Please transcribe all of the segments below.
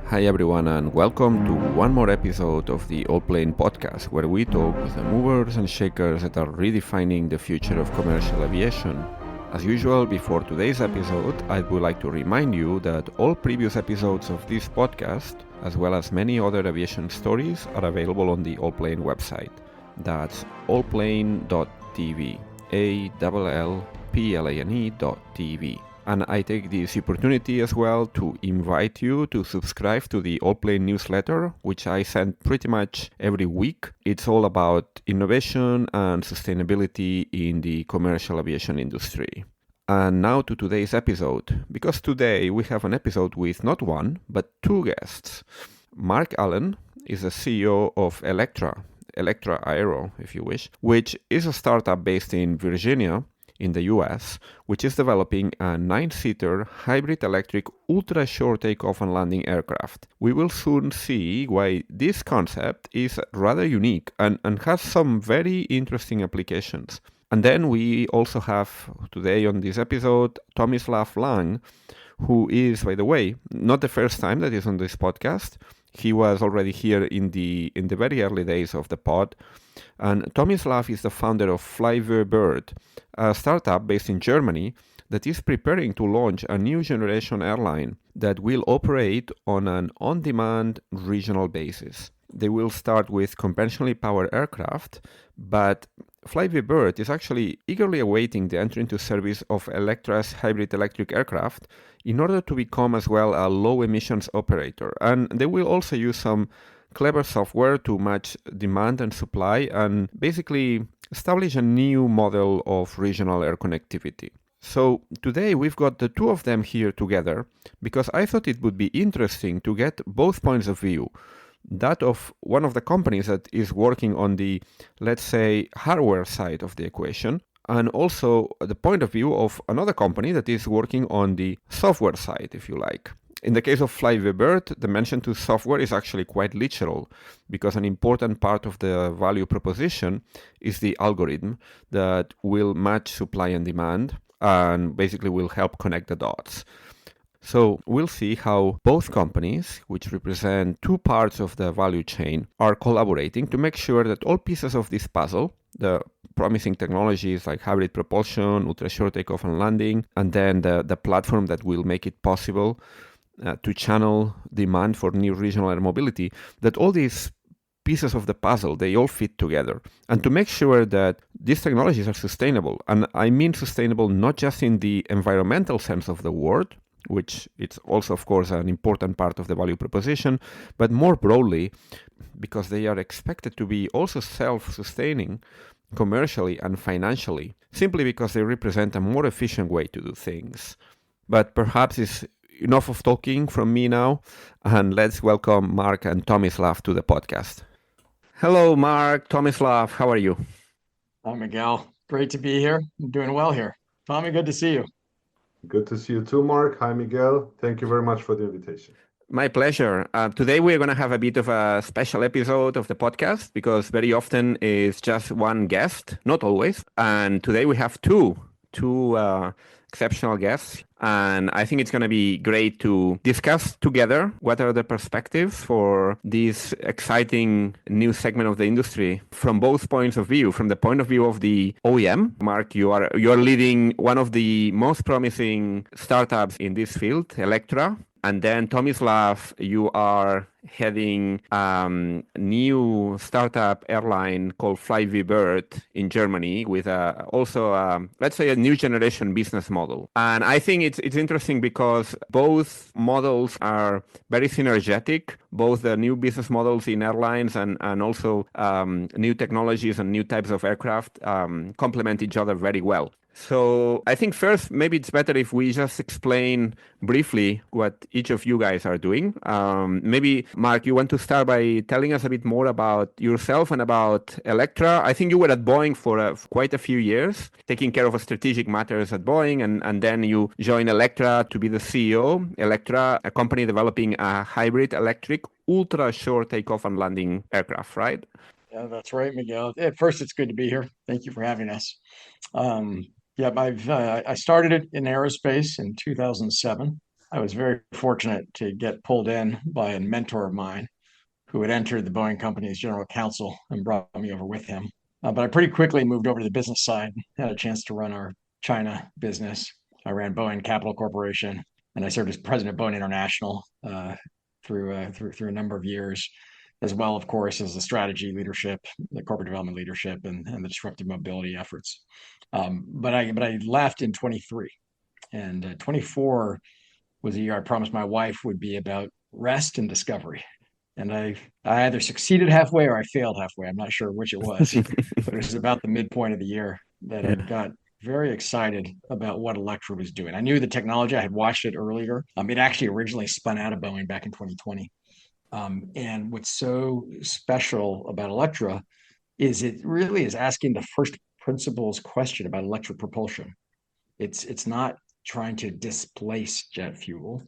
Hi everyone and welcome to one more episode of the Allplane podcast where we talk with the movers and shakers that are redefining the future of commercial aviation. As usual, before today's episode, I would like to remind you that all previous episodes of this podcast, as well as many other aviation stories, are available on the Allplane website. That's allplane.tv, ALLPLANE.tv. And I take this opportunity as well to invite you to subscribe to the Allplane newsletter, which I send pretty much every week. It's all about innovation and sustainability in the commercial aviation industry. And now to today's episode, because today we have an episode with not one, but two guests. Marc Allen is the CEO of Electra Aero, if you wish, which is a startup based in Virginia, in the US, which is developing a 9-seater hybrid electric ultra-short takeoff and landing aircraft. We will soon see why this concept is rather unique and has some very interesting applications. And then we also have today on this episode Tomislav Land, who is, by the way, not the first time that he's on this podcast. He was already here in the very early days of the pod. And Tomislav is the founder of Flyvbird, a startup based in Germany that is preparing to launch a new generation airline that will operate on an on-demand regional basis. They will start with conventionally powered aircraft, but Flyvbird is actually eagerly awaiting the entry into service of Electra's hybrid electric aircraft in order to become as well a low emissions operator. And they will also use some clever software to match demand and supply and basically establish a new model of regional air connectivity. So today we've got the two of them here together because I thought it would be interesting to get both points of view. That of one of the companies that is working on the, let's say, hardware side of the equation, and also the point of view of another company that is working on the software side, if you like. In the case of Flyvbird, the mention to software is actually quite literal because an important part of the value proposition is the algorithm that will match supply and demand and basically will help connect the dots. So we'll see how both companies, which represent two parts of the value chain, are collaborating to make sure that all pieces of this puzzle, the promising technologies like hybrid propulsion, ultra-short takeoff and landing, and then the platform that will make it possible to channel demand for new regional air mobility, that all these pieces of the puzzle, they all fit together. And to make sure that these technologies are sustainable, and I mean sustainable not just in the environmental sense of the word, which it's also, of course, an important part of the value proposition, but more broadly, because they are expected to be also self-sustaining commercially and financially, simply because they represent a more efficient way to do things. But perhaps it's enough of talking from me now, and let's welcome Marc and Tomislav to the podcast. Hello, Marc, Tomislav, how are you? Hi, Miguel. Great to be here. I'm doing well here. Tommy, good to see you. Good to see you too, Marc. Hi, Miguel. Thank you very much for the invitation. My pleasure. Today we're going to have a bit of a special episode of the podcast because very often it's just one guest, not always. And today we have two exceptional guests. And I think it's going to be great to discuss together what are the perspectives for this exciting new segment of the industry from both points of view. From the point of view of the OEM, Marc, you're leading one of the most promising startups in this field, Electra. And then Tomislav, you are heading new startup airline called Flyvbird in Germany with let's say a new generation business model. And I think it's interesting because both models are very synergetic, both the new business models in airlines and also new technologies and new types of aircraft complement each other very well. So I think first, maybe it's better if we just explain briefly what each of you guys are doing. Maybe, Marc, you want to start by telling us a bit more about yourself and about Electra. I think you were at Boeing for quite a few years, taking care of strategic matters at Boeing, and then you joined Electra to be the CEO. Electra, a company developing a hybrid electric ultra-short takeoff and landing aircraft, right? Yeah, that's right, Miguel. First, it's good to be here. Thank you for having us. I started it in aerospace in 2007. I was very fortunate to get pulled in by a mentor of mine who had entered the Boeing company as general counsel and brought me over with him. But I pretty quickly moved over to the business side, had a chance to run our China business. I ran Boeing Capital Corporation, and I served as president of Boeing International through a number of years, as well, of course, as the strategy leadership, the corporate development leadership, and the disruptive mobility efforts. But I left in 23, and 24 was a year I promised my wife would be about rest and discovery. And I either succeeded halfway or I failed halfway. I'm not sure which it was, but it was about the midpoint of the year that I Yeah. got very excited about what Electra was doing. I knew the technology. I had watched it earlier. It actually originally spun out of Boeing back in 2020. And what's so special about Electra is it really is asking the first principles question about electric propulsion. It's not trying to displace jet fuel.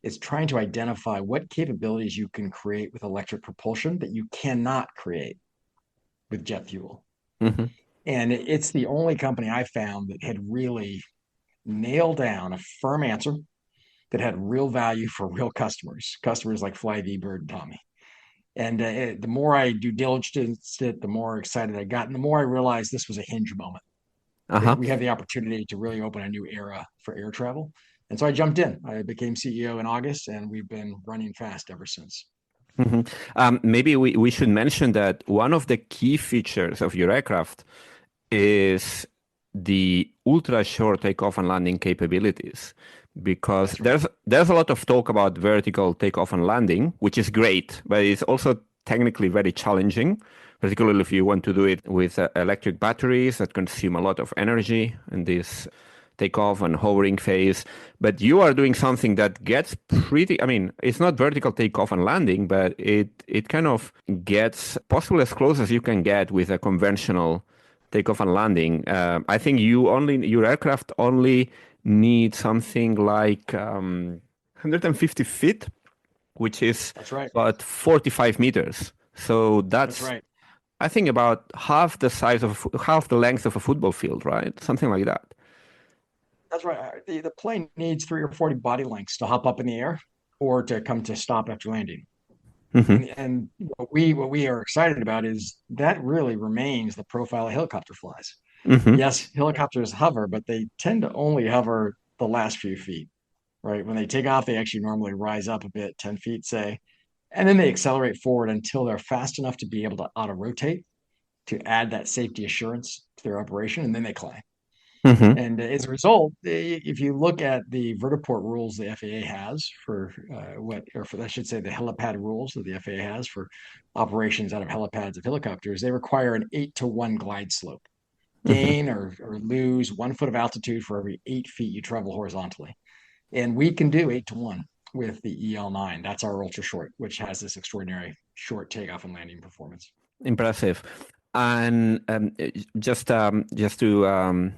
It's trying to identify what capabilities you can create with electric propulsion that you cannot create with jet fuel. Mhm. And it's the only company I found that had really nailed down a firm answer that had real value for real customers like Flyvbird and Tommy. And the more I due diligence it, the more excited I got, and the more I realized this was a hinge moment. Uh-huh. We have the opportunity to really open a new era for air travel. And so I jumped in. I became CEO in August, and we've been running fast ever since. Mhm. Maybe we should mention that one of the key features of your aircraft is the ultra short takeoff and landing capabilities, because That's right. there's a lot of talk about vertical takeoff and landing, which is great, but it's also technically very challenging, particularly if you want to do it with electric batteries that consume a lot of energy in this takeoff and hovering phase. But you are doing something that gets pretty, I mean, it's not vertical takeoff and landing, but it kind of gets possibly as close as you can get with a conventional takeoff and landing. I think your aircraft only need something like 150 feet, which is That's right. about 45 meters. So That's that's, right. I think, about half the length of a football field, right? Something like that. That's right. The plane needs 30 or 40 body lengths to hop up in the air or to come to stop after landing. Hmm. And what we are excited about is that really remains the profile a helicopter flies. Hmm. Yes, helicopters hover, but they tend to only hover the last few feet, right? When they take off, they actually normally rise up a bit, 10 feet, say, and then they accelerate forward until they're fast enough to be able to auto rotate to add that safety assurance to their operation, and then they climb. Hmm. And as a result, if you look at the vertiport rules the FAA has for I should say, the helipad rules that the FAA has for operations out of helipads of helicopters, they require an 8-to-1 glide slope, Hmm. gain or lose 1 foot of altitude for every 8 feet you travel horizontally. And we can do 8-to-1 with the EL9. That's our ultra short, which has this extraordinary short takeoff and landing performance. Impressive. And just to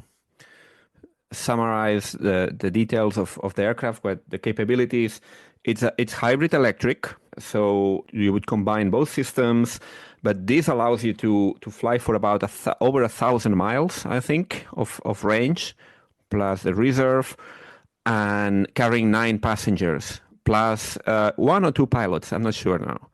summarize the details of the aircraft, but the capabilities, it's hybrid electric, so you would combine both systems, but this allows you to fly for about over 1,000 miles, I think, of range, plus the reserve, and carrying 9 passengers, plus 1 or 2 pilots. I'm not sure now.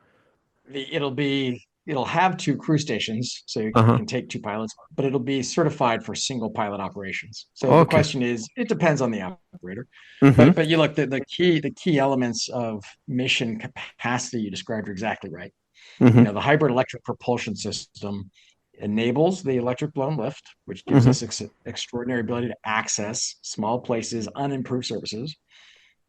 It'll have 2 crew stations, so you Uh-huh. can take 2 pilots, but it'll be certified for single pilot operations. So the Okay. question is, it depends on the operator. Mm-hmm. But you look, the key elements of mission capacity you described are exactly right. Mm-hmm. The hybrid electric propulsion system enables the electric blown lift, which gives Mm-hmm. us extraordinary ability to access small places, unimproved surfaces.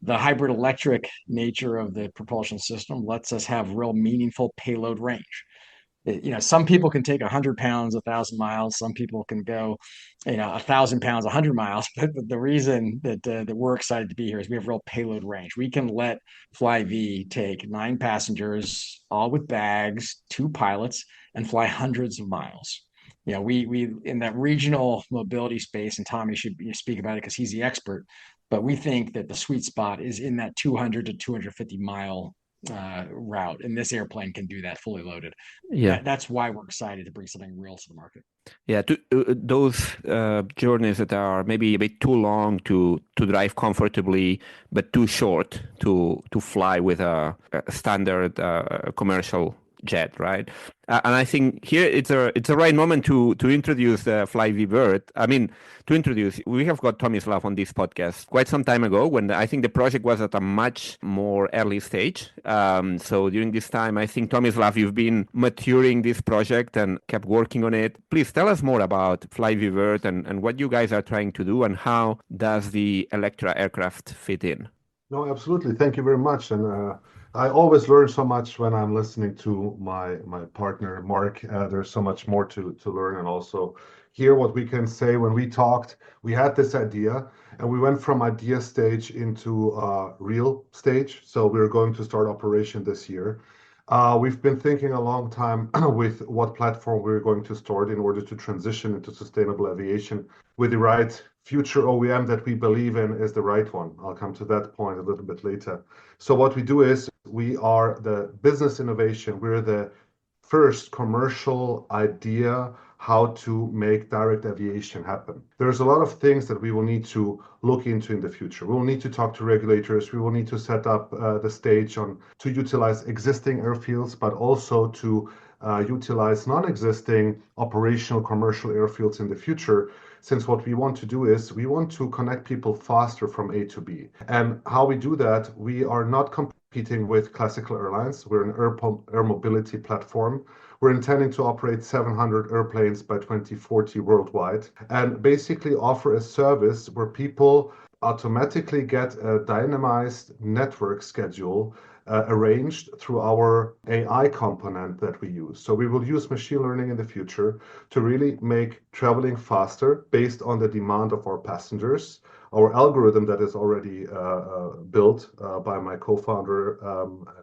The hybrid electric nature of the propulsion system lets us have real meaningful payload range. Some people can take 100 pounds, 1,000 miles. Some people can go, 1,000 pounds, 100 miles. But the reason that we're excited to be here is we have real payload range. We can let Flyv take 9 passengers, all with bags, 2 pilots, and fly hundreds of miles. We in that regional mobility space, and Tommy should speak about it because he's the expert. But we think that the sweet spot is in that 200 to 250 mile route, and this airplane can do that fully loaded. Yeah. That's why we're excited to bring something real to the market. Yeah, those journeys that are maybe a bit too long to drive comfortably, but too short to fly with a standard commercial jet, right? And I think here it's a right moment to introduce Flyvbird. I mean, to introduce, we have got Tomislav on this podcast quite some time ago when I think the project was at a much more early stage. So during this time, I think Tomislav, you've been maturing this project and kept working on it. Please tell us more about Flyvbird and what you guys are trying to do and how does the Electra aircraft fit in? No, absolutely. Thank you very much. And I always learn so much when I'm listening to my partner, Marc. There's so much more to learn and also hear what we can say. When we talked, we had this idea and we went from idea stage into real stage. So we're going to start operation this year. We've been thinking a long time with what platform we're going to start in order to transition into sustainable aviation with the right future OEM that we believe in is the right one. I'll come to that point a little bit later. So what we do is we are the business innovation. We're the first commercial idea how to make direct aviation happen. There's a lot of things that we will need to look into in the future. We will need to talk to regulators. We will need to set up the stage on to utilize existing airfields, but also to utilize non-existing operational commercial airfields in the future. Since what we want to do is we want to connect people faster from A to B. And how we do that, we are not competing with classical airlines. We're an air mobility platform. We're intending to operate 700 airplanes by 2040 worldwide and basically offer a service where people automatically get a dynamized network schedule arranged through our AI component that we use. So we will use machine learning in the future to really make traveling faster based on the demand of our passengers. Our algorithm that is already built by my co-founder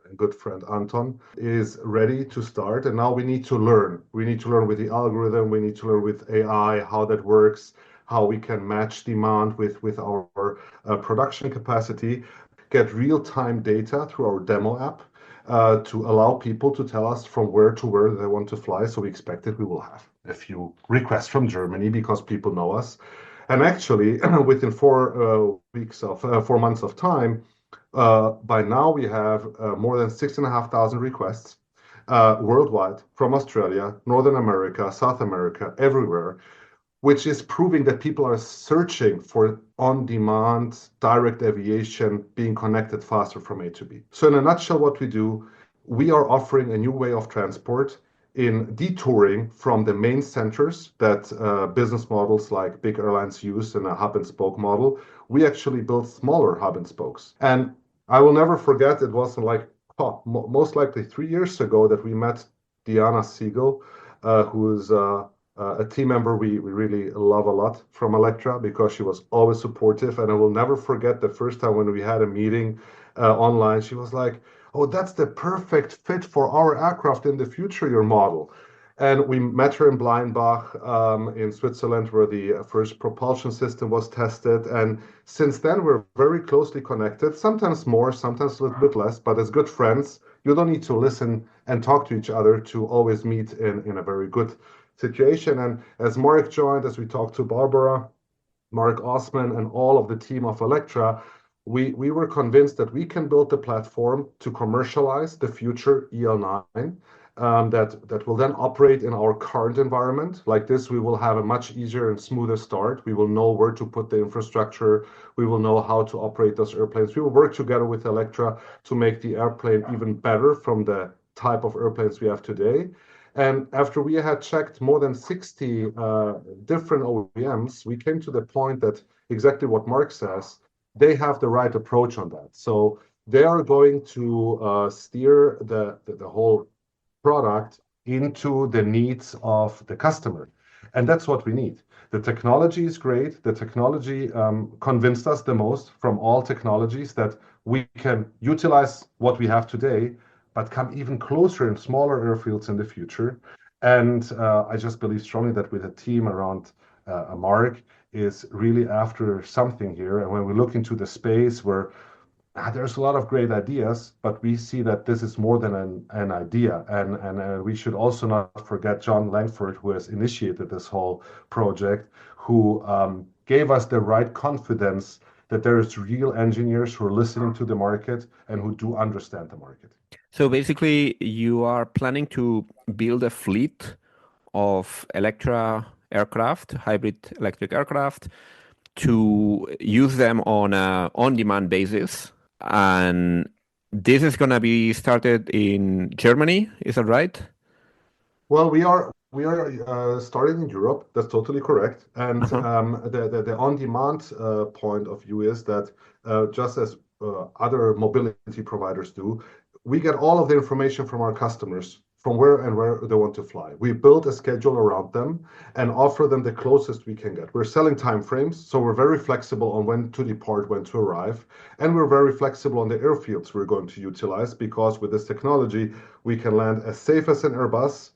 and good friend Anton is ready to start. And now we need to learn. We need to learn with the algorithm. We need to learn with AI how that works, how we can match demand with our production capacity, get real-time data through our demo app to allow people to tell us from where to where they want to fly. So we expect that we will have a few requests from Germany because people know us. And actually, within 4 months of time, by now we have more than 6,500 requests worldwide from Australia, Northern America, South America, everywhere, which is proving that people are searching for on-demand direct aviation being connected faster from A to B. So in a nutshell, what we do, we are offering a new way of transport in detouring from the main centers that business models like big airlines use in a hub and spoke model. We actually build smaller hub and spokes. And I will never forget, it was like most likely 3 years ago that we met Diana Siegel, who is a team member we really love a lot from Electra because she was always supportive. And I will never forget the first time when we had a meeting online, she was like, "Oh, that's the perfect fit for our aircraft in the future, your model." And we met her in Bleinbach in Switzerland, where the first propulsion system was tested. And since then, we're very closely connected, sometimes more, sometimes a little bit less, but as good friends, you don't need to listen and talk to each other to always meet in a very good situation. And as Marc joined, as we talked to Barbara, Marc Osman, and all of the team of Electra, we were convinced that we can build the platform to commercialize the future EL9 that will then operate in our current environment. Like this, we will have a much easier and smoother start. We will know where to put the infrastructure. We will know how to operate those airplanes. We will work together with Electra to make the airplane even better from the type of airplanes we have today. And after we had checked more than 60 different OEMs, we came to the point that exactly what Marc says, they have the right approach on that. So they are going to steer the whole product into the needs of the customer. And that's what we need. The technology is great. The technology convinced us the most from all technologies that we can utilize what we have today, but come even closer in smaller airfields in the future. And I just believe strongly that with a team around Marc is really after something here. And when we look into the space where there's a lot of great ideas, but we see that this is more than an idea. And we should also not forget John Langford, who has initiated this whole project, who gave us the right confidence that there's real engineers who are listening to the market and who do understand the market. So basically, you are planning to build a fleet of Electra aircraft, hybrid electric aircraft, to use them on a on-demand basis. And this is going to be started in Germany, is that right? Well, we are starting in Europe. That's totally correct. And the on-demand point of view is that just as other mobility providers do, we get all of the information from our customers from where they want to fly. We build a schedule around them and offer them the closest we can get. We're selling time frames, so we're very flexible on when to depart, when to arrive, and we're very flexible on the airfields we're going to utilize because with this technology, we can land as safe as an Airbus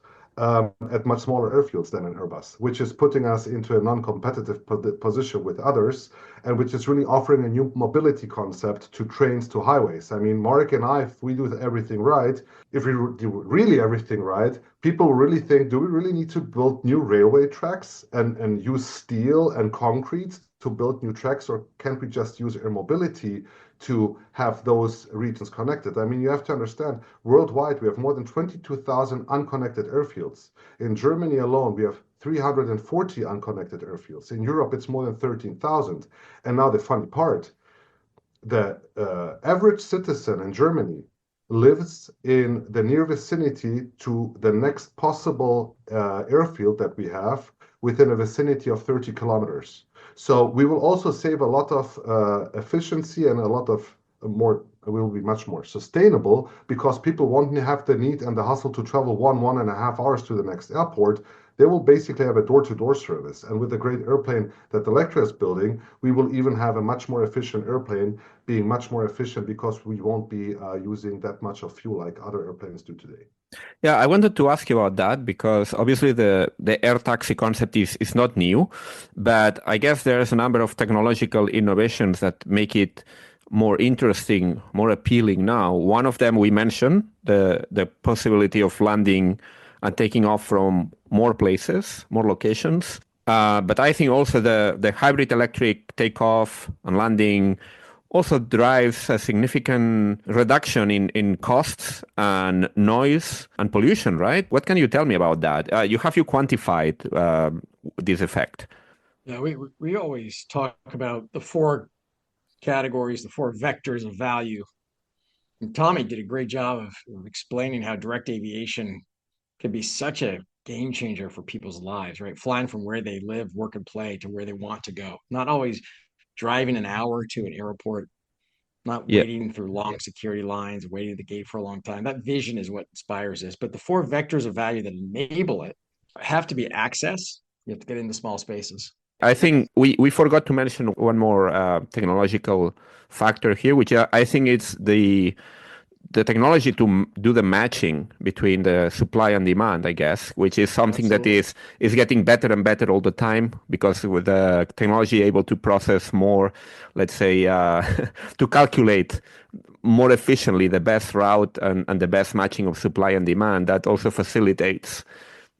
at much smaller airfields than an Airbus, which is putting us into a non-competitive position with others, and which is really offering a new mobility concept to trains to highways. I mean, Mark and I, if we do everything right, if we do really everything right, people really think, do we really need to build new railway tracks and use steel and concrete to build new tracks, or can't we just use air mobility to have those regions connected? I mean, you have to understand, worldwide, we have more than 22,000 unconnected airfields. In Germany alone, we have 340 unconnected airfields. In Europe, it's more than 13,000. And now the funny part, the average citizen in Germany lives in the near vicinity to the next possible airfield that we have within a vicinity of 30 kilometers. So we will also save a lot of efficiency and a lot of more, will be much more sustainable because people won't have the need and the hustle to travel 1.5 hours to the next airport. They will basically have a door-to-door service. And with the great airplane that Electra is building, we will even have a much more efficient airplane, being much more efficient because we won't be using that much of fuel like other airplanes do today. Yeah, I wanted to ask you about that because obviously the air taxi concept is not new, but I guess there's a number of technological innovations that make it more interesting, more appealing now. One of them we mentioned, the possibility of landing and taking off from more places, more locations. But I think also the hybrid electric takeoff and landing also drives a significant reduction in costs and noise and pollution, right? What can you tell me about that? You quantified this effect? Yeah, we always talk about the four categories, the four vectors of value. And Tommy did a great job of explaining how direct aviation can be such a game changer for people's lives, right? Flying from where they live, work, and play to where they want to go. Not always driving an hour to an airport, not Yeah. waiting through long security lines, waiting at the gate for a long time. That vision is what inspires this. But the four vectors of value that enable it have to be access. You have to get into small spaces. I think we forgot to mention one more technological factor here, which I think it's the technology to do the matching between the supply and demand, I guess, which is something Absolutely. that is getting better and better all the time because with the technology able to process more, let's say, to calculate more efficiently the best route and the best matching of supply and demand, that also facilitates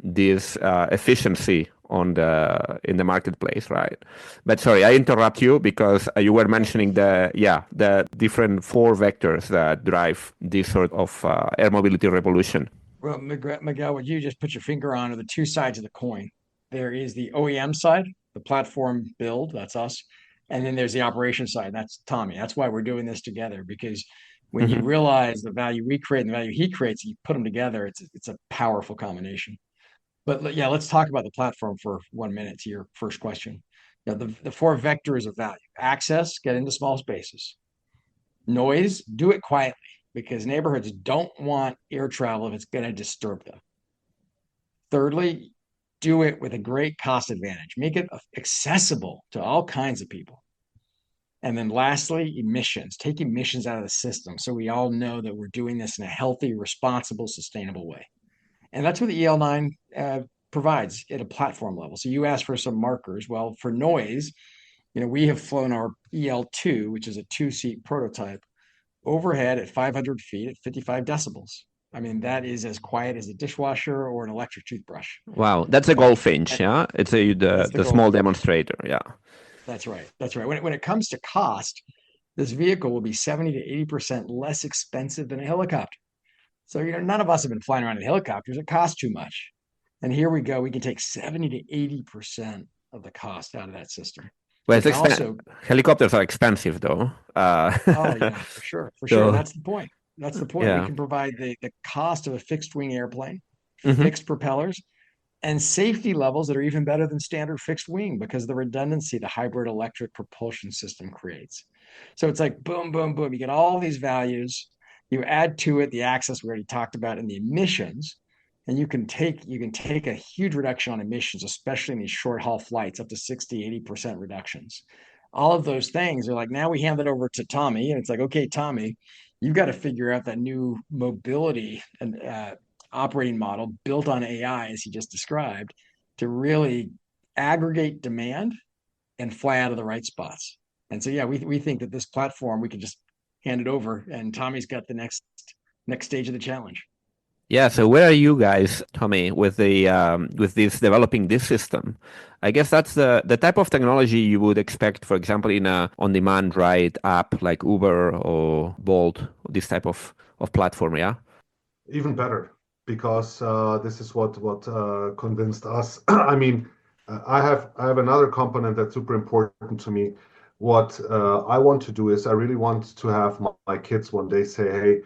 this efficiency in the marketplace, right? But sorry, I interrupt you because you were mentioning the different four vectors that drive this sort of air mobility revolution. Well, Miguel, what you just put your finger on are the two sides of the coin. There is the OEM side, the platform build, that's us. And then there's the operation side, that's Tommy. That's why we're doing this together, because when you realize the value we create and the value he creates, you put them together, it's a powerful combination. But yeah, let's talk about the platform for 1 minute to your first question. The four vectors of value: access, get into small spaces; noise, do it quietly, because neighborhoods don't want air travel if it's going to disturb them. Thirdly, do it with a great cost advantage. Make it accessible to all kinds of people. And then lastly, emissions. Take emissions out of the system so we all know that we're doing this in a healthy, responsible, sustainable way. And that's what the EL9 provides at a platform level. So you asked for some markers. Well, for noise, we have flown our EL2, which is a 2-seat prototype, overhead at 500 feet at 55 decibels. I mean, that is as quiet as a dishwasher or an electric toothbrush. Wow, that's a But Goldfinch, yeah? It's that's the the small goldfish. demonstrator, yeah. That's right. That's right. When it comes to cost, this vehicle will be 70 to 80% less expensive than a helicopter. So, none of us have been flying around in helicopters. It costs too much. And here we go. We can take 70 to 80% of the cost out of that system. Well, We can also, helicopters are expensive though. oh yeah, for sure, for sure. And So, that's the point. That's the point. We yeah. can provide the cost of a fixed wing airplane, Hmm. fixed propellers, and safety levels that are even better than standard fixed wing because of the redundancy the hybrid electric propulsion system creates. So it's like boom, boom, boom. You get all these values, you add to it the access we already talked about and the emissions, and you can take a huge reduction on emissions, especially in these short haul flights, up to 60, 80% reductions. All of those things are like, now we hand it over to Tommy, and it's like, okay, Tommy, you've got to figure out that new mobility and operating model built on AI, as he just described, to really aggregate demand and fly out of the right spots. And so, yeah, we think that this platform, we can just hand it over, and Tommy's got the next stage of the challenge. Yeah, so where are you guys, Tommy, with the with this developing this system? I guess that's the type of technology you would expect, for example, in a on-demand ride app like Uber or Bolt, this type of platform, yeah? Even better, because this is what convinced us. I mean, I have another component that's super important to me. What I want to do is I really want to have my kids one day say, "Hey,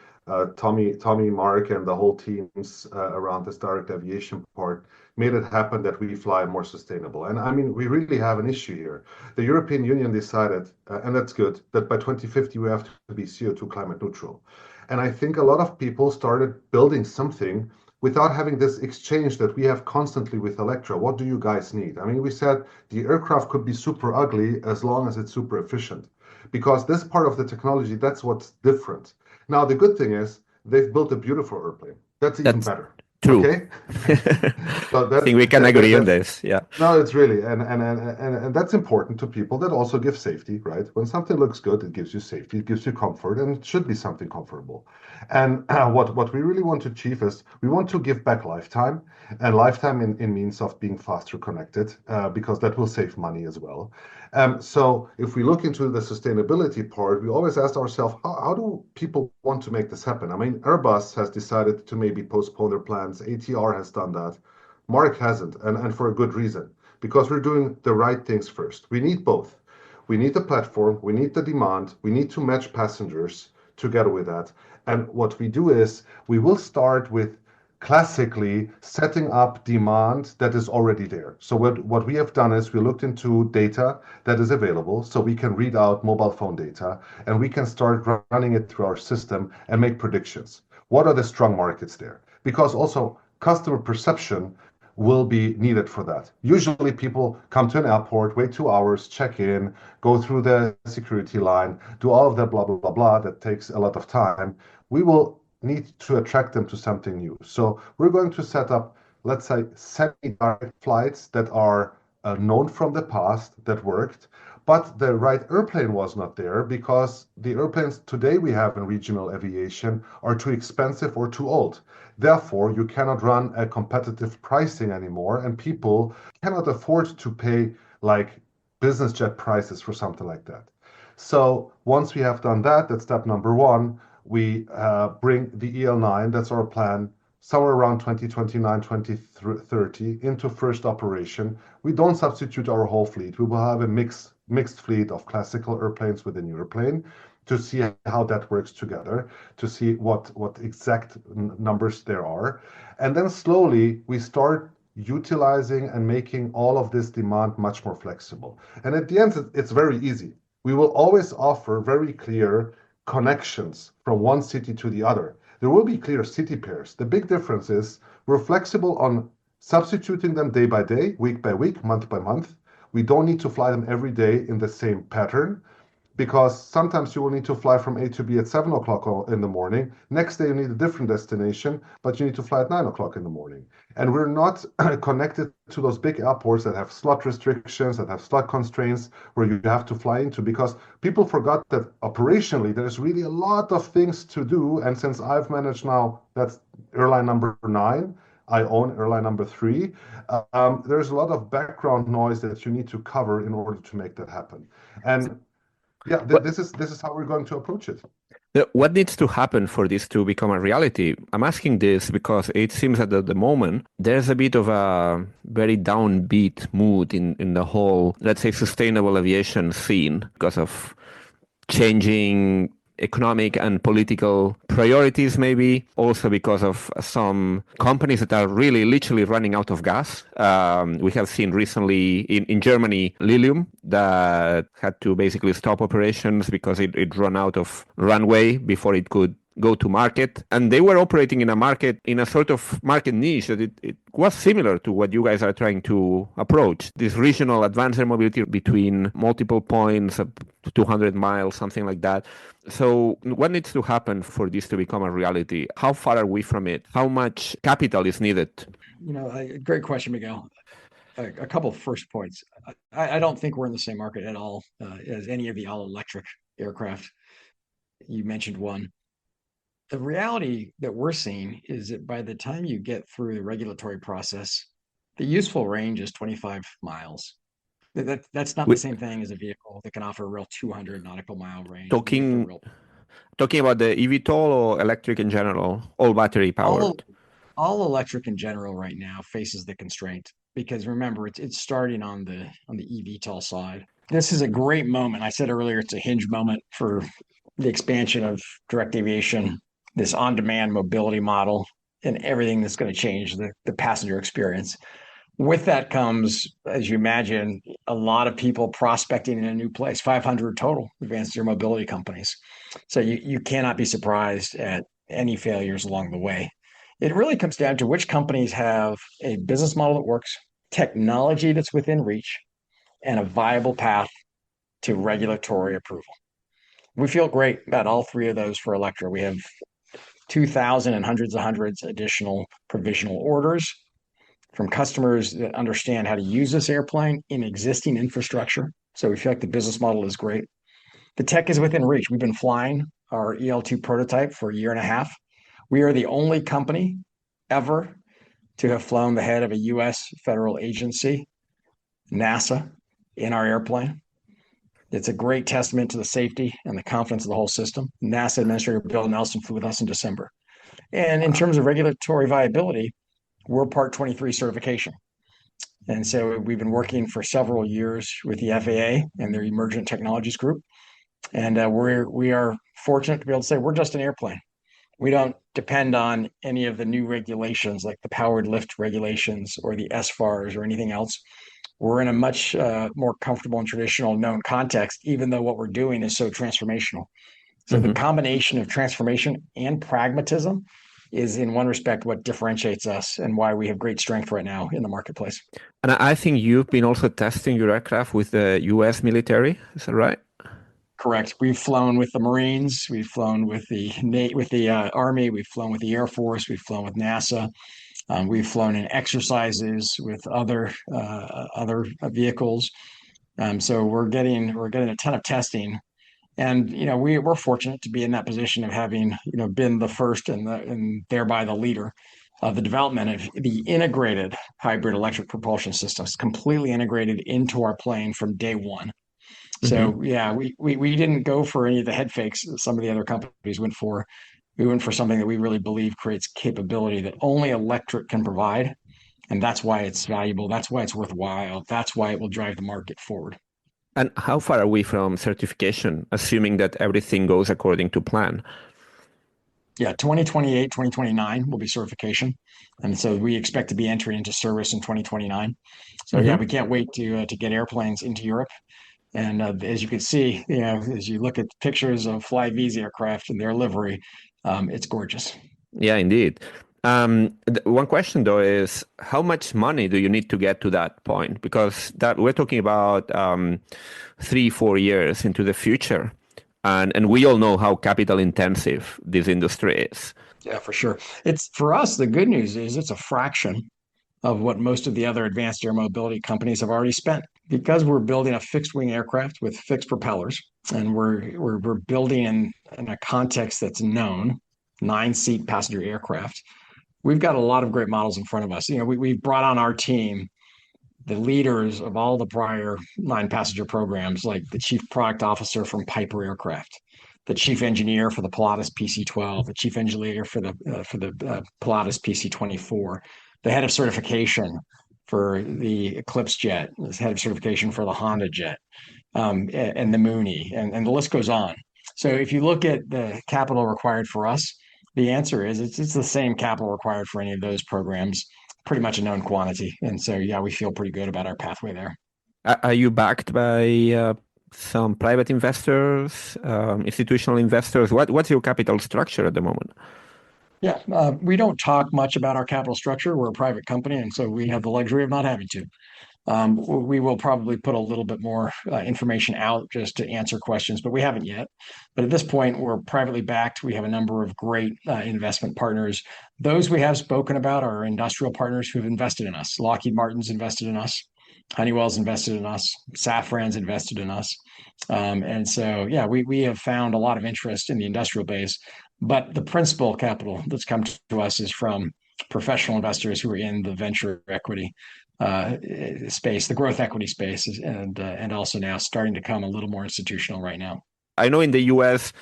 Tommy, Mark, and the whole teams around this direct aviation part made it happen that we fly more sustainable." And I mean, we really have an issue here. The European Union decided, and that's good, that by 2050 we have to be CO2 climate neutral. And I think a lot of people started building something without having this exchange that we have constantly with Electra. What do you guys need? I mean, we said the aircraft could be super ugly as long as it's super efficient, because this part of the technology, that's what's different. Now, the good thing is they've built a beautiful airplane. That's even That's better. true. Okay. So I think we can agree on this. Yeah. no, it's really, and that's important to people that also give safety, right? When something looks good, it gives you safety, it gives you comfort, and it should be something comfortable. And what we really want to achieve is we want to give back lifetime, and lifetime in means of being faster connected, because that will save money as well. So if we look into the sustainability part, we always ask ourselves, how do people want to make this happen? I mean, Airbus has decided to maybe postpone their plans. ATR has done that. Mark hasn't, and for a good reason, because we're doing the right things first. We need both. We need the platform, we need the demand, we need to match passengers together with that. And what we do is we will start with classically setting up demand that is already there. So what we have done is we looked into data that is available, so we can read out mobile phone data and we can start running it through our system and make predictions. What are the strong markets there? Because also customer perception will be needed for that. Usually people come to an airport, wait 2 hours, check in, go through the security line, do all of that blah, blah, blah, blah. That takes a lot of time. We will need to attract them to something new. So we're going to set up, let's say, semi-direct flights that are known from the past that worked, but the right airplane was not there because the airplanes today we have in regional aviation are too expensive or too old. Therefore, you cannot run a competitive pricing anymore, and people cannot afford to pay like business jet prices for something like that. So once we have done that, that's step number one. We bring the EL9, that's our plan, somewhere around 2029, 2030 into first operation. We don't substitute our whole fleet. We will have a mixed fleet of classical airplanes with a new airplane to see how that works together, to see what exact numbers there are. And then slowly we start utilizing and making all of this demand much more flexible. And at the end, it's very easy. We will always offer very clear connections from one city to the other. There will be clear city pairs. The big difference is we're flexible on substituting them day by day, week by week, month by month. We don't need to fly them every day in the same pattern. because sometimes you will need to fly from A to B at 7 o'clock in the morning. Next day, you need a different destination, but you need to fly at 9 o'clock in the morning. And we're not connected to those big airports that have slot restrictions, that have slot constraints where you have to fly into, because people forgot that operationally, there's really a lot of things to do. And since I've managed now, that's airline number 9, I own airline number 3. There's a lot of background noise that you need to cover in order to make that happen. And yeah, this is how we're going to approach it. What needs to happen for this to become a reality? I'm asking this because it seems that at the moment there's a bit of a very downbeat mood in the whole, let's say, sustainable aviation scene because of changing economic and political priorities, maybe also because of some companies that are really literally running out of gas. We have seen recently in Germany Lilium that had to basically stop operations because it ran out of runway before it could go to market. And they were operating in a market, in a sort of market niche that it was similar to what you guys are trying to approach. This regional advanced air mobility between multiple points, 200 miles, something like that. So what needs to happen for this to become a reality? How far are we from it? How much capital is needed? Great question, Miguel. A couple of first points. I don't think we're in the same market at all as any of the all-electric aircraft. You mentioned one. The reality that we're seeing is that by the time you get through the regulatory process, the useful range is 25 miles. That's not the same thing as a vehicle that can offer a real 200 nautical mile range. Talking about the eVTOL or electric in general, all battery powered? All electric in general right now faces the constraint because remember, it's starting on the eVTOL side. This is a great moment. I said earlier, it's a hinge moment for the expansion of direct aviation, this on-demand mobility model, and everything that's going to change the passenger experience. With that comes, as you imagine, a lot of people prospecting in a new place, 500 total advanced air mobility companies. So you cannot be surprised at any failures along the way. It really comes down to which companies have a business model that works, technology that's within reach, and a viable path to regulatory approval. We feel great about all 3 of those for Electra. We have 2,000 and hundreds additional provisional orders from customers that understand how to use this airplane in existing infrastructure. So we feel like the business model is great. The tech is within reach. We've been flying our EL2 prototype for a year and a half. We are the only company ever to have flown the head of a U.S. federal agency, NASA, in our airplane. It's a great testament to the safety and the confidence of the whole system. NASA Administrator Bill Nelson flew with us in December. And in terms of regulatory viability, we're Part 23 certification. And so we've been working for several years with the FAA and their Emergent Technologies Group. And we are fortunate to be able to say we're just an airplane. We don't depend on any of the new regulations like the powered lift regulations or the SFARs or anything else. We're in a much more comfortable and traditional known context, even though what we're doing is so transformational. So the combination of transformation and pragmatism is in one respect what differentiates us and why we have great strength right now in the marketplace. And I think you've been also testing your aircraft with the US military, is that right? Correct. We've flown with the Marines, we've flown with the Army, we've flown with the Air Force, we've flown with NASA. We've flown in exercises with other vehicles. So we're getting a ton of testing. And we're fortunate to be in that position of having been the first and thereby the leader of the development of the integrated hybrid electric propulsion systems, completely integrated into our plane from day one. So yeah, we didn't go for any of the head fakes that some of the other companies went for. We went for something that we really believe creates capability that only electric can provide. And that's why it's valuable. That's why it's worthwhile. That's why it will drive the market forward. And how far are we from certification, assuming that everything goes according to plan? Yeah, 2028, 2029 will be certification. And so we expect to be entering into service in 2029. So yeah, we can't wait to get airplanes into Europe. And as you can see, as you look at pictures of Flyvbird aircraft and their livery, it's gorgeous. Yeah, indeed. One question though is how much money do you need to get to that point? Because that we're talking about 3-4 years into the future, and we all know how capital intensive this industry is. Yeah, for sure. It's for us, the good news is it's a fraction of what most of the other advanced air mobility companies have already spent because we're building a fixed wing aircraft with fixed propellers and we're building in a context that's known, 9-seat passenger aircraft. We've got a lot of great models in front of us. We've brought on our team the leaders of all the prior 9-passenger programs, like the chief product officer from Piper Aircraft, the chief engineer for the Pilatus PC-12, the chief engineer for the Pilatus PC-24, the head of certification for the Eclipse jet, the head of certification for the Honda jet, and the Mooney, and the list goes on. So if you look at the capital required for us, the answer is it's the same capital required for any of those programs, pretty much a known quantity. And so, yeah, we feel pretty good about our pathway there. Are you backed by some private investors, institutional investors? What's your capital structure at the moment? Yeah, we don't talk much about our capital structure. We're a private company, and so we have the luxury of not having to. We will probably put a little bit more information out just to answer questions, but we haven't yet. But at this point, we're privately backed. We have a number of great investment partners. Those we have spoken about are industrial partners who've invested in us. Lockheed Martin's invested in us. Honeywell's invested in us. Safran's invested in us. And so, yeah, we have found a lot of interest in the industrial base. But the principal capital that's come to us is from professional investors who are in the venture equity space, the growth equity space, and also now starting to come a little more institutional right now. I know in the US,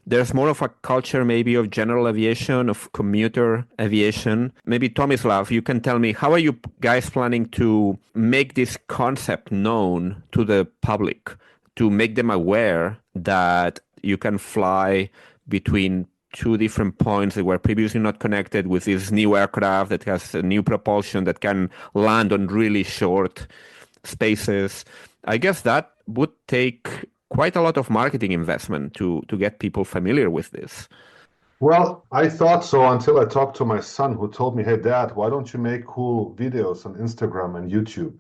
there's more of a culture maybe of general aviation, of commuter aviation. Maybe Tomislav, you can tell me, how are you guys planning to make this concept known to the public, to make them aware that you can fly between two different points that were previously not connected with this new aircraft that has a new propulsion that can land on really short spaces? I guess that would take quite a lot of marketing investment to get people familiar with this. Well, I thought so until I talked to my son, who told me, "Hey, Dad, why don't you make cool videos on Instagram and YouTube?"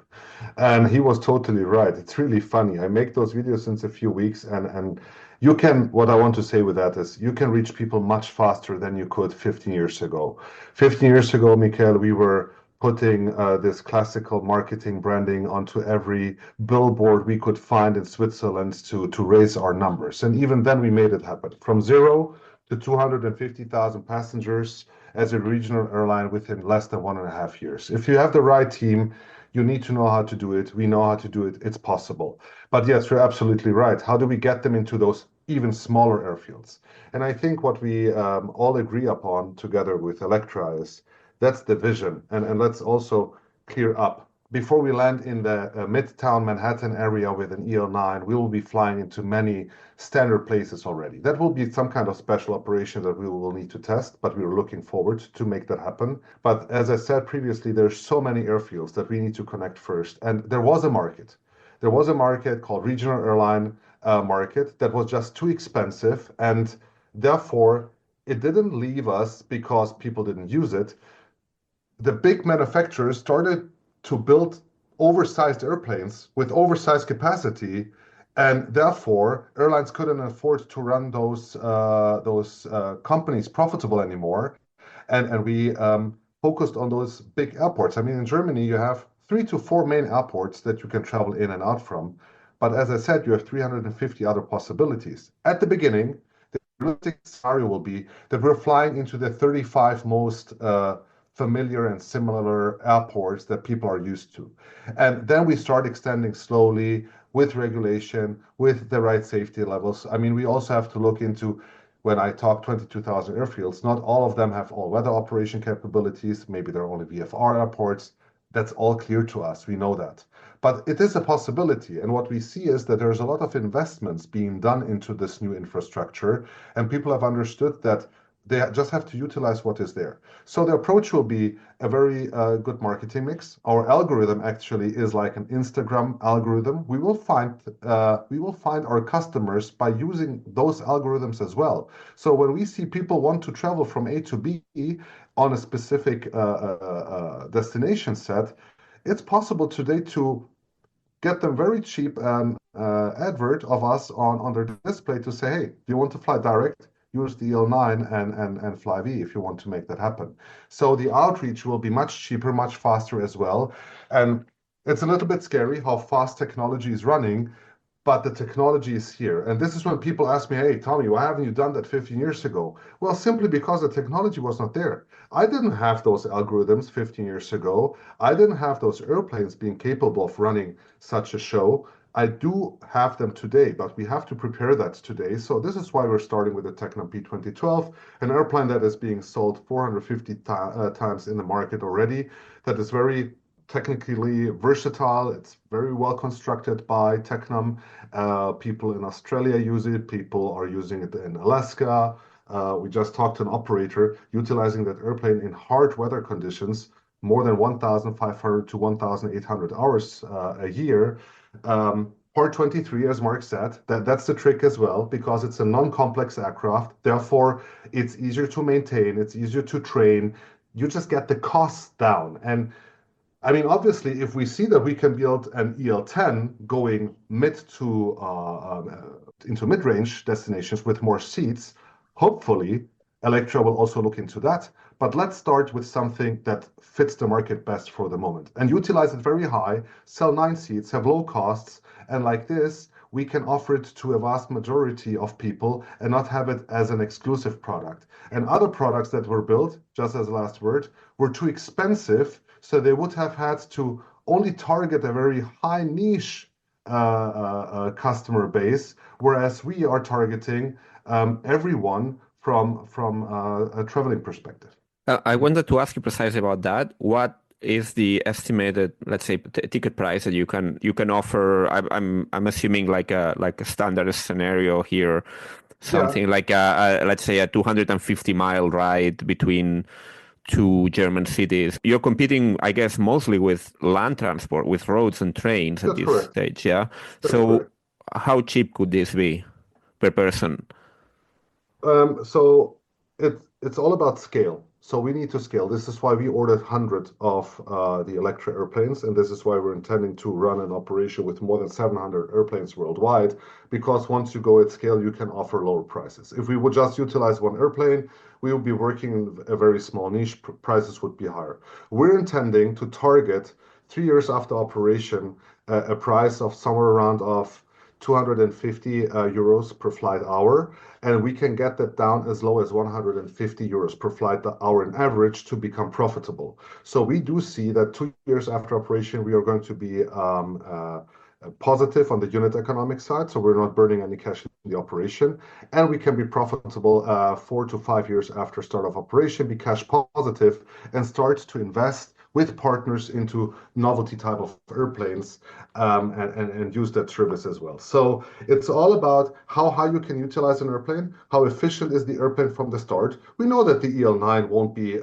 And he was totally right. It's really funny. I make those videos since a few weeks, and you can, what I want to say with that is you can reach people much faster than you could 15 years ago. 15 years ago, Mikhail, we were putting this classical marketing branding onto every billboard we could find in Switzerland to raise our numbers. And even then we made it happen. From zero to 250,000 passengers as a regional airline within less than 1.5 years. If you have the right team, you need to know how to do it. We know how to do it. It's possible. But yes, you're absolutely right. How do we get them into those even smaller airfields? And I think what we all agree upon together with Electra is that's the vision. And let's also clear up. Before we land in the Midtown Manhattan area with an EL9, we will be flying into many standard places already. That will be some kind of special operation that we will need to test, but we're looking forward to make that happen. But as I said previously, there's so many airfields that we need to connect first. And there was a market. There was a market called regional airline market that was just too expensive. And therefore, it didn't leave us because people didn't use it. The big manufacturers started to build oversized airplanes with oversized capacity, and therefore airlines couldn't afford to run those companies profitable anymore. And we focused on those big airports. I mean, in Germany, you have 3 to 4 main airports that you can travel in and out from. But as I said, you have 350 other possibilities. At the beginning, the realistic scenario will be that we're flying into the 35 most familiar and similar airports that people are used to. And then we start extending slowly with regulation, with the right safety levels. I mean, we also have to look into, when I talk 22,000 airfields, not all of them have all-weather operation capabilities. Maybe they're only VFR airports. That's all clear to us. We know that. But it is a possibility. And what we see is that there's a lot of investments being done into this new infrastructure. And people have understood that They just have to utilize what is there. So the approach will be a very good marketing mix. Our algorithm actually is like an Instagram algorithm. We will find our customers by using those algorithms as well. So when we see people want to travel from A to B on a specific destination set, it's possible today to get them very cheap advert of us on their display to say, hey, do you want to fly direct? Use the EL9 and Flyv if you want to make that happen. So the outreach will be much cheaper, much faster as well. And it's a little bit scary how fast technology is running, but the technology is here. And this is when people ask me, hey, Tommy, why haven't you done that 15 years ago? Well, simply because the technology was not there. I didn't have those algorithms 15 years ago. I didn't have those airplanes being capable of running such a show. I do have them today, but we have to prepare that today. So this is why we're starting with the Tecnam P2012, an airplane that is being sold 450 times in the market already, that is very technically versatile. It's very well constructed by Tecnam. People in Australia use it. People are using it in Alaska. We just talked to an operator utilizing that airplane in hard weather conditions, more than 1,500 to 1,800 hours a year. Part 23, as Mark said, that's the trick as well, because it's a non-complex aircraft. Therefore, it's easier to maintain. It's easier to train. You just get the costs down. And I mean, obviously, if we see that we can build an EL10 going into mid-range destinations with more seats, hopefully Electra will also look into that. But let's start with something that fits the market best for the moment and utilize it very high, sell 9 seats, have low costs, and like this, we can offer it to a vast majority of people and not have it as an exclusive product. And other products that were built, just as a last word, were too expensive, so they would have had to only target a very high niche customer base, whereas we are targeting everyone from a traveling perspective. I wanted to ask you precisely about that. What is the estimated, let's say, ticket price that you can offer? I'm assuming like a standard scenario here, something like let's say a 250-mile ride between 2 German cities. You're competing, I guess, mostly with land transport, with roads and trains at this stage, yeah? So how cheap could this be per person? So it's all about scale. So we need to scale. This is why we ordered 100 of the Electra airplanes, and this is why we're intending to run an operation with more than 700 airplanes worldwide, because once you go at scale, you can offer lower prices. If we would just utilize one airplane, we would be working in a very small niche, prices would be higher. We're intending to target 3 years after operation a price of somewhere around of 250 euros per flight hour, and we can get that down as low as 150 euros per flight hour in average to become profitable. So we do see that 2 years after operation, we are going to be positive on the unit economic side, so we're not burning any cash in the operation, and we can be profitable 4 to 5 years after start of operation, be cash positive, and start to invest with partners into novelty type of airplanes and use that service as well. So it's all about how high you can utilize an airplane, how efficient is the airplane from the start. We know that the EL9 won't be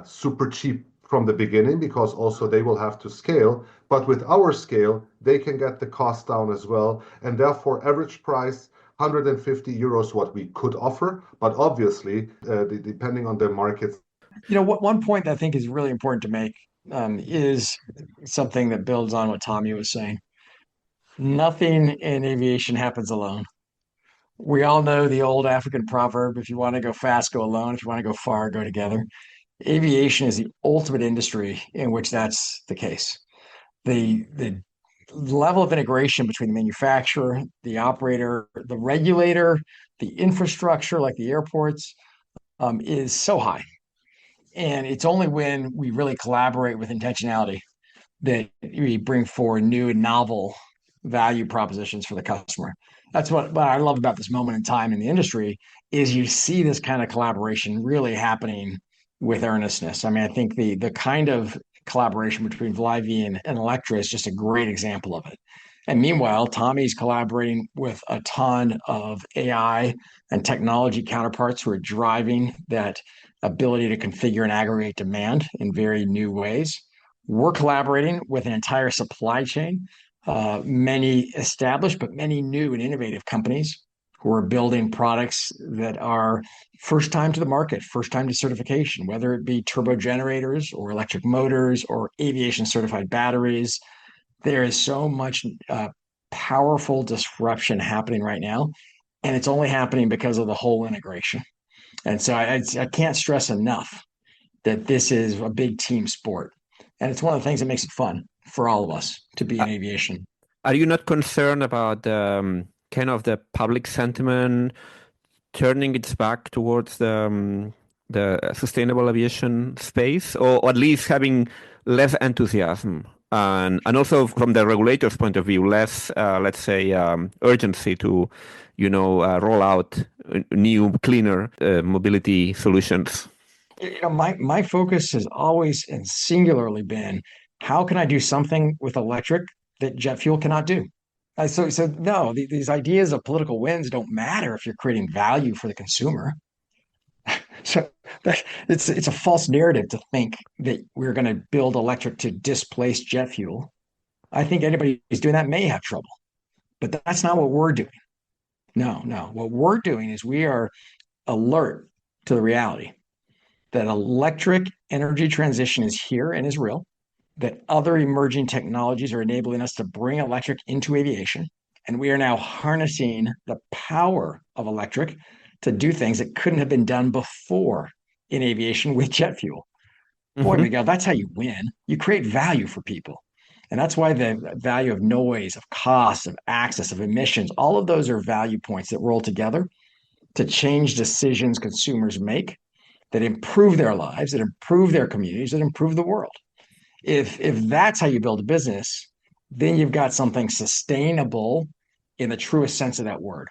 super cheap from the beginning, because also they will have to scale, but with our scale, they can get the cost down as well, and therefore average price 150 euros what we could offer, but obviously depending on the markets. You know, one point that I think is really important to make is something that builds on what Tommy was saying. Nothing in aviation happens alone. We all know the old African proverb, if you want to go fast, go alone. If you want to go far, go together. Aviation is the ultimate industry in which that's the case. The level of integration between the manufacturer, the operator, the regulator, the infrastructure, like the airports, is so high. And it's only when we really collaborate with intentionality that we bring forward new and novel value propositions for the customer. That's what I love about this moment in time in the industry, is you see this kind of collaboration really happening with earnestness. I mean, I think the kind of collaboration between Flyvbird and Electra is just a great example of it. And meanwhile, Tommy's collaborating with a ton of AI and technology counterparts who are driving that ability to configure and aggregate demand in very new ways. We're collaborating with an entire supply chain, many established, but many new and innovative companies who are building products that are first time to the market, first time to certification, whether it be turbo generators or electric motors or aviation certified batteries. There is so much powerful disruption happening right now, and it's only happening because of the whole integration. And so I can't stress enough that this is a big team sport. And it's one of the things that makes it fun for all of us to be in aviation. Are you not concerned about kind of the public sentiment turning its back towards the sustainable aviation space, or at least having less enthusiasm? And also from the regulator's point of view, less, let's say, urgency to, roll out new, cleaner mobility solutions. My focus has always and singularly been, how can I do something with electric that jet fuel cannot do? So no, these ideas of political wins don't matter if you're creating value for the consumer. So it's a false narrative to think that we're going to build electric to displace jet fuel. I think anybody who's doing that may have trouble, but that's not what we're doing. No. What we're doing is we are alert to the reality that electric energy transition is here and is real, that other emerging technologies are enabling us to bring electric into aviation. And we are now harnessing the power of electric to do things that couldn't have been done before in aviation with jet fuel. Boy, Miguel, that's how you win. You create value for people. And that's why the value of noise, of cost, of access, of emissions, all of those are value points that roll together to change decisions consumers make that improve their lives, that improve their communities, that improve the world. If that's how you build a business, then you've got something sustainable in the truest sense of that word.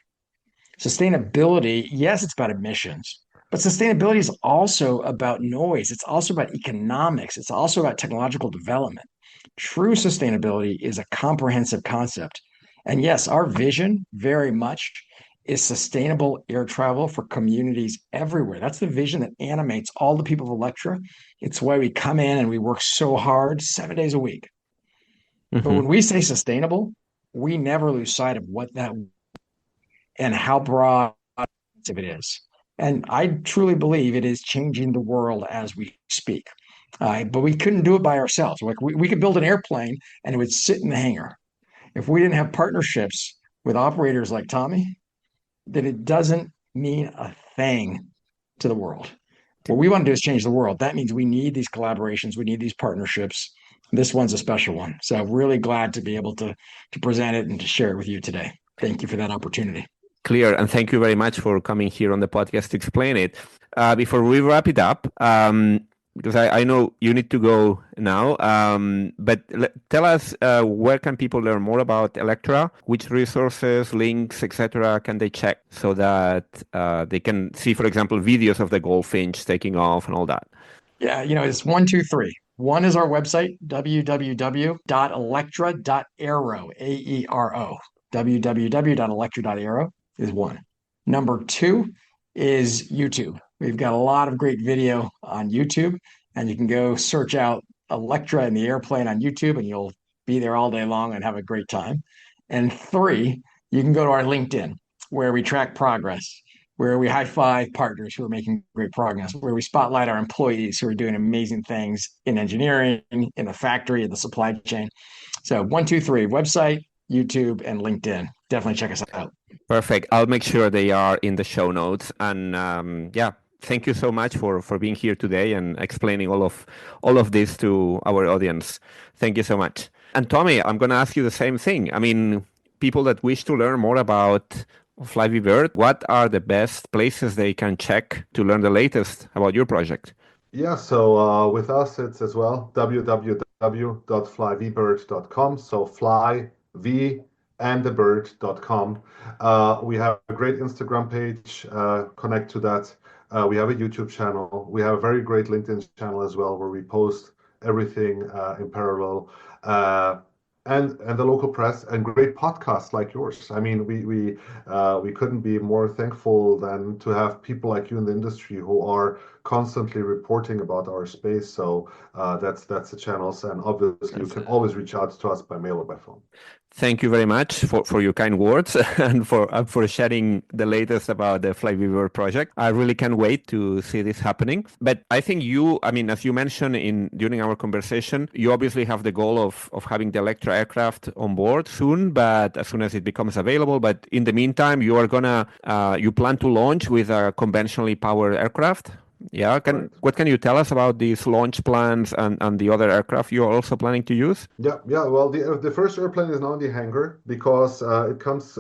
Sustainability, yes, it's about emissions, but sustainability is also about noise. It's also about economics. It's also about technological development. True sustainability is a comprehensive concept. And yes, our vision very much is sustainable air travel for communities everywhere. That's the vision that animates all the people of Electra. It's why we come in and we work so hard 7 days a week. But when we say sustainable, we never lose sight of what that and how broad it is. And I truly believe it is changing the world as we speak. But we couldn't do it by ourselves. Like we could build an airplane and it would sit in the hangar. If we didn't have partnerships with operators like Tommy, then it doesn't mean a thing to the world. What we want to do is change the world. That means we need these collaborations. We need these partnerships. This one's a special one. So I'm really glad to be able to present it and to share it with you today. Thank you for that opportunity. Clear, and thank you very much for coming here on the podcast to explain it. Before we wrap it up, because I know you need to go now, but tell us where can people learn more about Electra, which resources, links, etc. can they check so that they can see, for example, videos of the Goldfinch taking off and all that? Yeah, it's 1, 2, 3. One is our website, www.electra.aero, AERO. www.electra.aero is one. Number 2 is YouTube. We've got a lot of great video on YouTube, and you can go search out Electra and the airplane on YouTube, and you'll be there all day long and have a great time. And 3, you can go to our LinkedIn, where we track progress, where we high-five partners who are making great progress, where we spotlight our employees who are doing amazing things in engineering, in the factory, in the supply chain. So 1, 2, 3, website, YouTube, and LinkedIn. Definitely check us out. Perfect. I'll make sure they are in the show notes. And thank you so much for being here today and explaining all of this to our audience. Thank you so much. And Tommy, I'm going to ask you the same thing. I mean, people that wish to learn more about Flyvbird, what are the best places they can check to learn the latest about your project? Yeah, so with us, it's as well www.flyvbird.com. So flyvandthebird.com. We have a great Instagram page, connect to that. We have a YouTube channel. We have a very great LinkedIn channel as well, where we post everything in parallel. and the local press and great podcasts like yours. I mean, we couldn't be more thankful than to have people like you in the industry who are constantly reporting about our space. So that's the channels, and obviously you can always reach out to us by mail or by phone. Thank you very much for your kind words and for sharing the latest about the Flyvbird project. I really can't wait to see this happening. But I think as you mentioned during our conversation, you obviously have the goal of having the Electra aircraft on board soon, but as soon as it becomes available. But in the meantime, you plan to launch with a conventionally powered aircraft. Yeah, what can you tell us about these launch plans and the other aircraft you're also planning to use? Yeah. Well, the first airplane is now in the hangar because it comes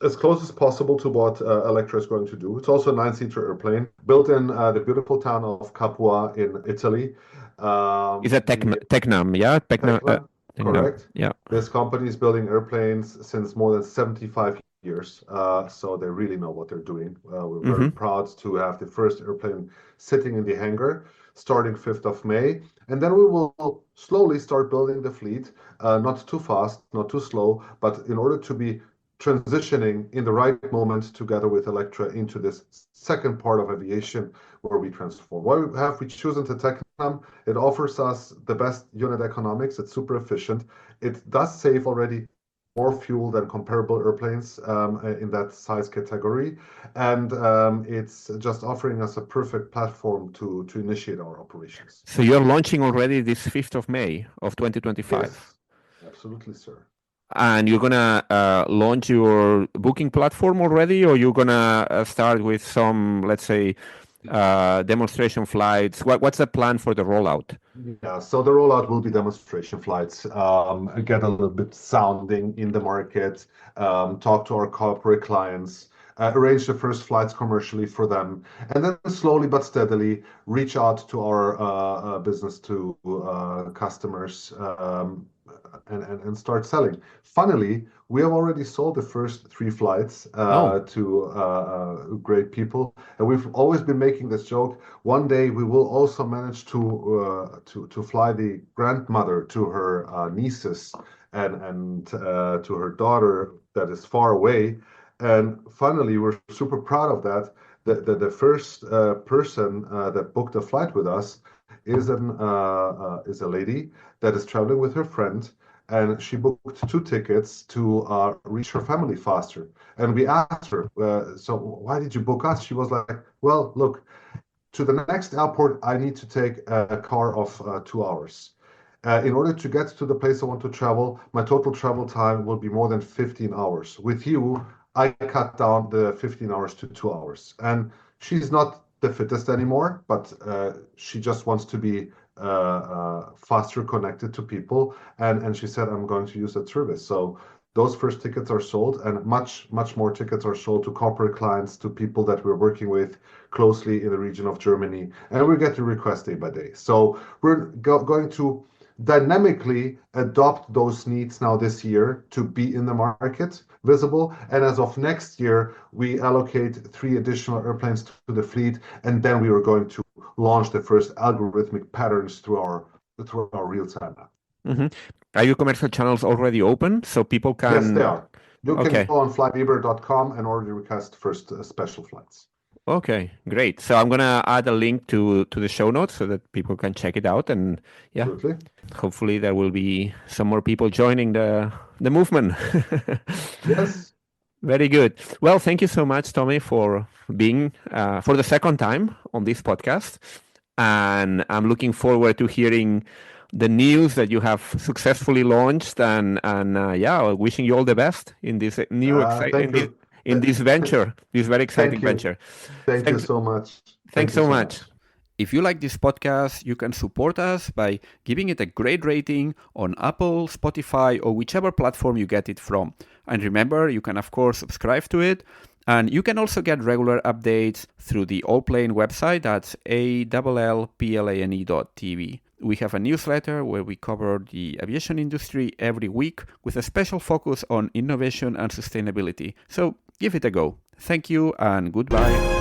as close as possible to what Electra is going to do. It's also a 9-seater airplane built in the beautiful town of Capua in Italy. Is it Tecnam? Yeah, Tecna, correct. Yeah. This company is building airplanes since more than 75 years, so they really know what they're doing. We're very proud to have the first airplane sitting in the hangar starting 5th of May. And then we will slowly start building the fleet, not too fast, not too slow, but in order to be transitioning in the right moment together with Electra into this second part of aviation where we transform. Why have we chosen the Tecnam? It offers us the best unit economics. It's super efficient. It does save already more fuel than comparable airplanes in that size category. And it's just offering us a perfect platform to initiate our operations. So you're launching already this 5th of May of 2025? Yes, absolutely, sir. And you're going to launch your booking platform already, or you're going to start with some, let's say, demonstration flights? What's the plan for the rollout? Yeah, so the rollout will be demonstration flights, get a little bit sounding in the market, talk to our corporate clients, arrange the first flights commercially for them, and then slowly but steadily reach out to our business to customers and start selling. Funnily, we have already sold the first 3 flights to great people, and we've always been making this joke. One day we will also manage to fly the grandmother to her nieces and to her daughter that is far away. And finally, we're super proud of that. The first person that booked a flight with us is a lady that is traveling with her friend, and she booked 2 tickets to reach her family faster. And we asked her, so why did you book us? She was like, well, look, to the next airport, I need to take a car of 2 hours. In order to get to the place I want to travel, my total travel time will be more than 15 hours. With you, I cut down the 15 hours to 2 hours. And she's not the fittest anymore, but she just wants to be faster connected to people, and she said, I'm going to use that service. So those first tickets are sold, and much more tickets are sold to corporate clients, to people that we're working with closely in the region of Germany, and we get the request day by day. So we're going to dynamically adopt those needs now this year to be in the market visible, and as of next year we allocate 3 additional airplanes to the fleet, and then we are going to launch the first algorithmic patterns through our real-time app. Mm-hmm. Are your commercial channels already open so people can? Yes, they are. You can go on flyvbird.com and already request first special flights. Okay, great. So I'm gonna add a link to the show notes so that people can check it out, and Absolutely. Hopefully there will be some more people joining the movement. Yes. Very good. Well, thank you so much, Tommy, for being for the second time on this podcast, and I'm looking forward to hearing the news that you have successfully launched, and wishing you all the best in this new exciting. In this venture, this very exciting venture. Thank you so much. Thanks so much. If you like this podcast, you can support us by giving it a great rating on Apple, Spotify, or whichever platform you get it from. And remember, you can, of course, subscribe to it. And you can also get regular updates through the Allplane website. That's Allplane.tv. We have a newsletter where we cover the aviation industry every week with a special focus on innovation and sustainability. So give it a go. Thank you and goodbye.